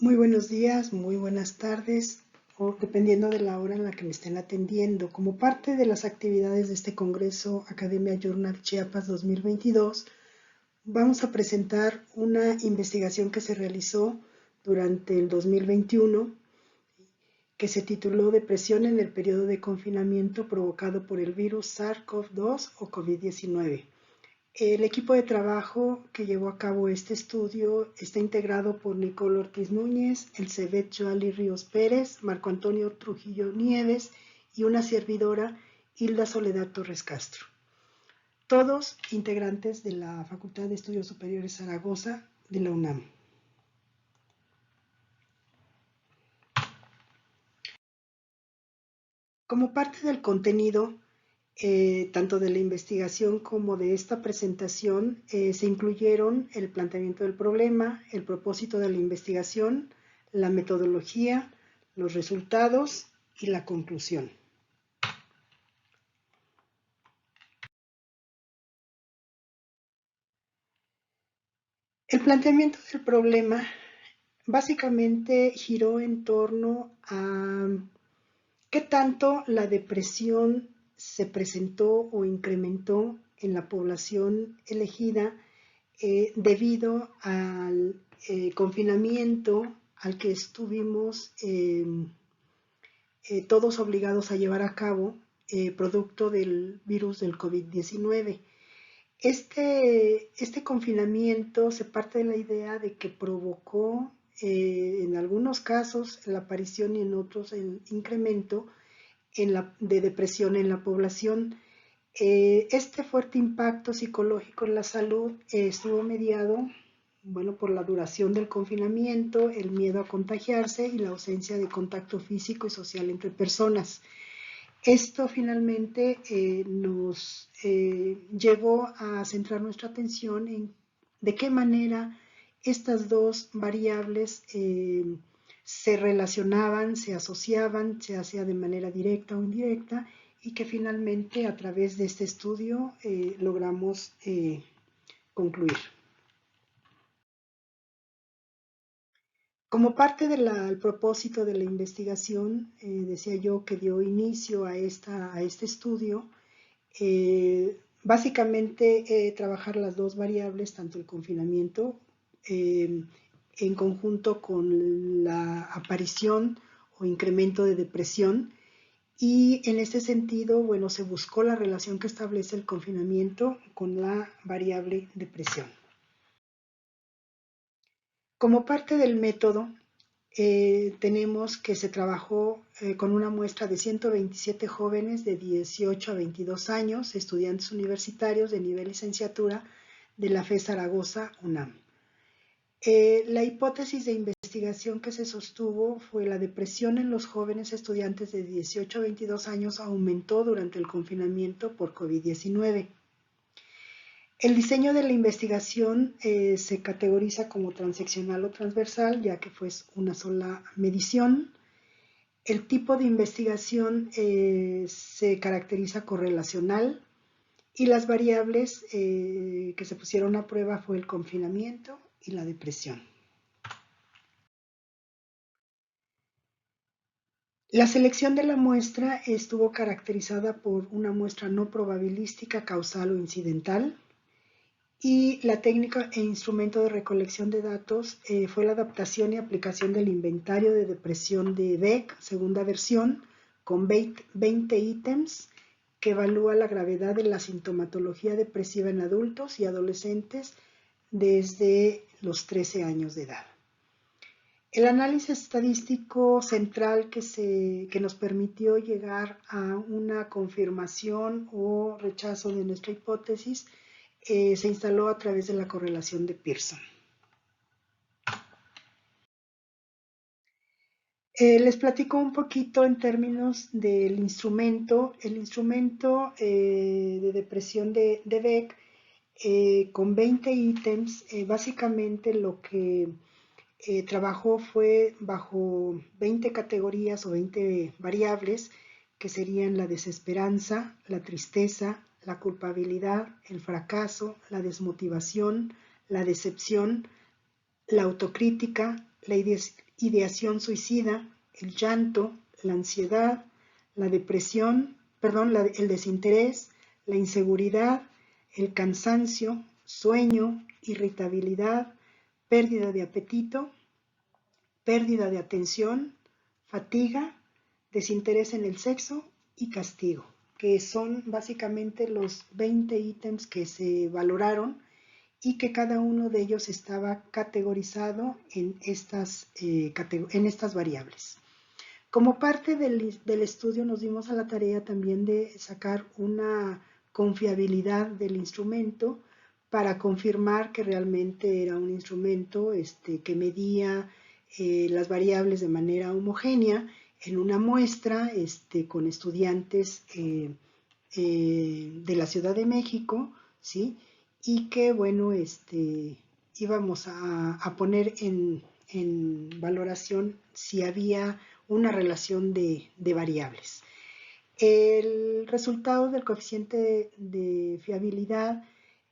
Muy buenos días, muy buenas tardes, o dependiendo de la hora en la que me estén atendiendo. Como parte de las actividades de este Congreso Academia Journal Chiapas 2022, vamos a presentar una investigación que se realizó durante el 2021, que se tituló Depresión en el periodo de confinamiento provocado por el virus SARS-CoV-2 o COVID-19. El equipo de trabajo que llevó a cabo este estudio está integrado por Nicole Ortiz Núñez, Elizabeth Joali Ríos Pérez, Marco Antonio Trujillo Nieves y una servidora, Hilda Soledad Torres Castro. Todos integrantes de la Facultad de Estudios Superiores Zaragoza de la UNAM. Como parte del contenido, tanto de la investigación como de esta presentación, se incluyeron el planteamiento del problema, el propósito de la investigación, la metodología, los resultados y la conclusión. El planteamiento del problema básicamente giró en torno a qué tanto la depresión se presentó o incrementó en la población elegida debido al confinamiento al que estuvimos todos obligados a llevar a cabo producto del virus del COVID-19. Este confinamiento se parte de la idea de que provocó en algunos casos la aparición y en otros el incremento de depresión en la población. Este fuerte impacto psicológico en la salud estuvo mediado, por la duración del confinamiento, el miedo a contagiarse y la ausencia de contacto físico y social entre personas. Esto finalmente nos llevó a centrar nuestra atención en de qué manera estas dos variables se relacionaban, se asociaban, se hacía de manera directa o indirecta, y que finalmente a través de este estudio logramos concluir. Como parte del propósito de la investigación, decía yo, que dio inicio a este estudio, básicamente trabajar las dos variables, tanto el confinamiento en conjunto con la aparición o incremento de depresión, y en este sentido, se buscó la relación que establece el confinamiento con la variable depresión. Como parte del método, tenemos que se trabajó con una muestra de 127 jóvenes de 18 a 22 años, estudiantes universitarios de nivel licenciatura de la FES Zaragoza UNAM. La hipótesis de investigación que se sostuvo fue la depresión en los jóvenes estudiantes de 18 a 22 años aumentó durante el confinamiento por COVID-19. El diseño de la investigación se categoriza como transeccional o transversal, ya que fue una sola medición. El tipo de investigación se caracteriza correlacional, y las variables que se pusieron a prueba fue el confinamiento y la depresión. La selección de la muestra estuvo caracterizada por una muestra no probabilística, causal o incidental, y la técnica e instrumento de recolección de datos fue la adaptación y aplicación del inventario de depresión de Beck, segunda versión, con 20 ítems, que evalúa la gravedad de la sintomatología depresiva en adultos y adolescentes desde los 13 años de edad. El análisis estadístico central que nos permitió llegar a una confirmación o rechazo de nuestra hipótesis se instaló a través de la correlación de Pearson. Les platico un poquito en términos del instrumento. El instrumento de depresión de Beck, con 20 ítems, básicamente lo que trabajó fue bajo 20 categorías o 20 variables, que serían la desesperanza, la tristeza, la culpabilidad, el fracaso, la desmotivación, la decepción, la autocrítica, ideación suicida, el llanto, la ansiedad, la depresión, el desinterés, la inseguridad, el cansancio, sueño, irritabilidad, pérdida de apetito, pérdida de atención, fatiga, desinterés en el sexo y castigo, que son básicamente los 20 ítems que se valoraron y que cada uno de ellos estaba categorizado en estas variables. Como parte del estudio nos dimos a la tarea también de sacar una confiabilidad del instrumento para confirmar que realmente era un instrumento que medía las variables de manera homogénea en una muestra con estudiantes de la Ciudad de México, ¿sí? Y que, bueno, íbamos a poner en valoración si había una relación de variables. El resultado del coeficiente de fiabilidad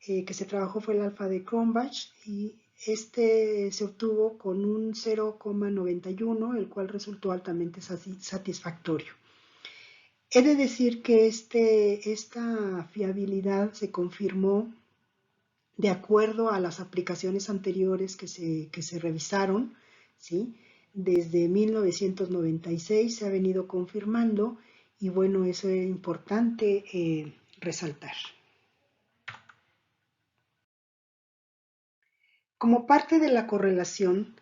que se trabajó fue el alfa de Cronbach y se obtuvo con un 0,91, el cual resultó altamente satisfactorio. He de decir que esta fiabilidad se confirmó de acuerdo a las aplicaciones anteriores que se revisaron, ¿sí? Desde 1996 se ha venido confirmando y bueno, eso es importante resaltar. Como parte de la correlación,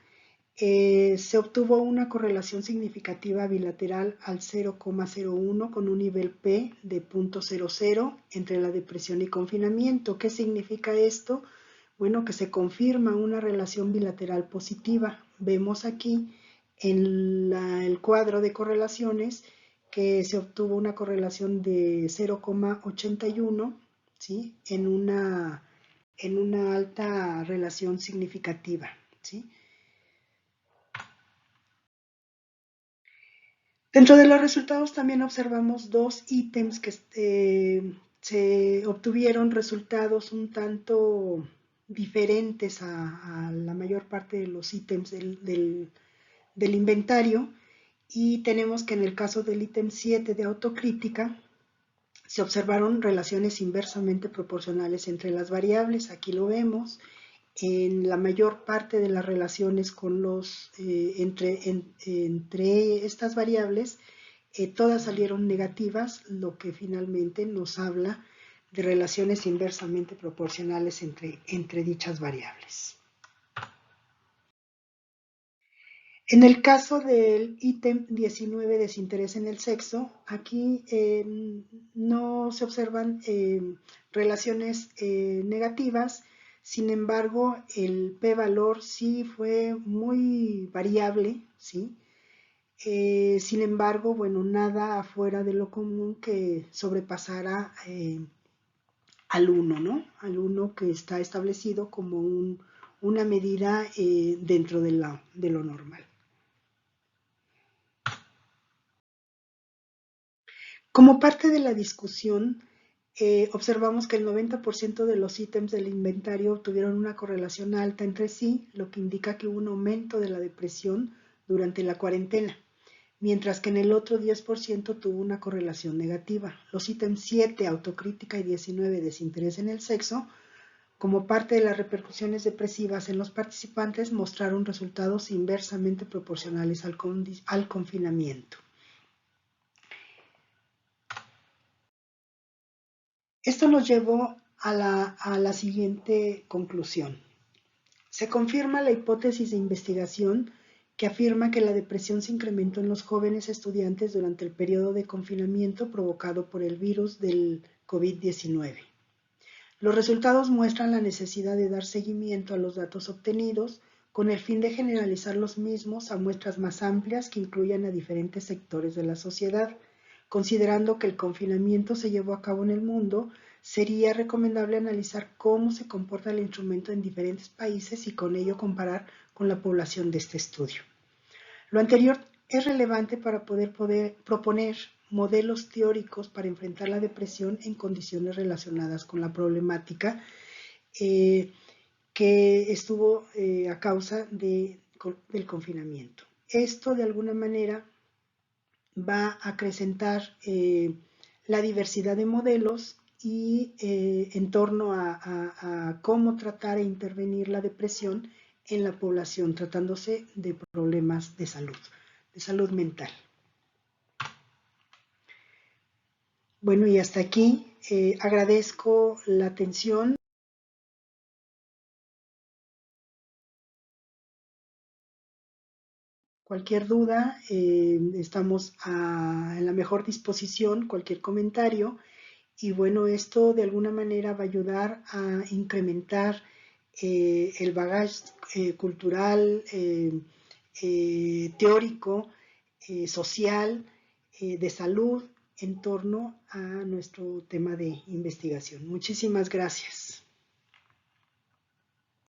se obtuvo una correlación significativa bilateral al 0,01 con un nivel P de 0.00 entre la depresión y confinamiento. ¿Qué significa esto? Bueno, que se confirma una relación bilateral positiva. Vemos aquí en el cuadro de correlaciones que se obtuvo una correlación de 0,81, ¿sí? en una alta relación significativa, ¿sí? Dentro de los resultados también observamos dos ítems que se obtuvieron resultados un tanto diferentes a la mayor parte de los ítems del inventario, y tenemos que en el caso del ítem 7 de autocrítica se observaron relaciones inversamente proporcionales entre las variables. Aquí lo vemos. En la mayor parte de las relaciones con entre estas variables, todas salieron negativas, lo que finalmente nos habla de relaciones inversamente proporcionales entre dichas variables. En el caso del ítem 19, desinterés en el sexo, aquí no se observan relaciones negativas. Sin embargo, el p-valor sí fue muy variable, ¿sí? Sin embargo, bueno, nada afuera de lo común que sobrepasara al 1, ¿no? Al 1 que está establecido como una medida dentro de lo normal. Como parte de la discusión, observamos que el 90% de los ítems del inventario tuvieron una correlación alta entre sí, lo que indica que hubo un aumento de la depresión durante la cuarentena, mientras que en el otro 10% tuvo una correlación negativa. Los ítems 7, autocrítica, y 19, desinterés en el sexo, como parte de las repercusiones depresivas en los participantes, mostraron resultados inversamente proporcionales al confinamiento. Esto nos llevó a la siguiente conclusión. Se confirma la hipótesis de investigación que afirma que la depresión se incrementó en los jóvenes estudiantes durante el periodo de confinamiento provocado por el virus del COVID-19. Los resultados muestran la necesidad de dar seguimiento a los datos obtenidos con el fin de generalizar los mismos a muestras más amplias que incluyan a diferentes sectores de la sociedad. Considerando que el confinamiento se llevó a cabo en el mundo, sería recomendable analizar cómo se comporta el instrumento en diferentes países y con ello comparar con la población de este estudio. Lo anterior es relevante para poder proponer modelos teóricos para enfrentar la depresión en condiciones relacionadas con la problemática que estuvo a causa del confinamiento. esto de alguna manera va a acrecentar la diversidad de modelos y en torno a cómo tratar e intervenir la depresión en la población, tratándose de problemas de salud mental. Bueno, y hasta aquí agradezco la atención. Cualquier duda, estamos en la mejor disposición, cualquier comentario. Y bueno, esto de alguna manera va a ayudar a incrementar el bagaje cultural, teórico, social, de salud en torno a nuestro tema de investigación. Muchísimas gracias.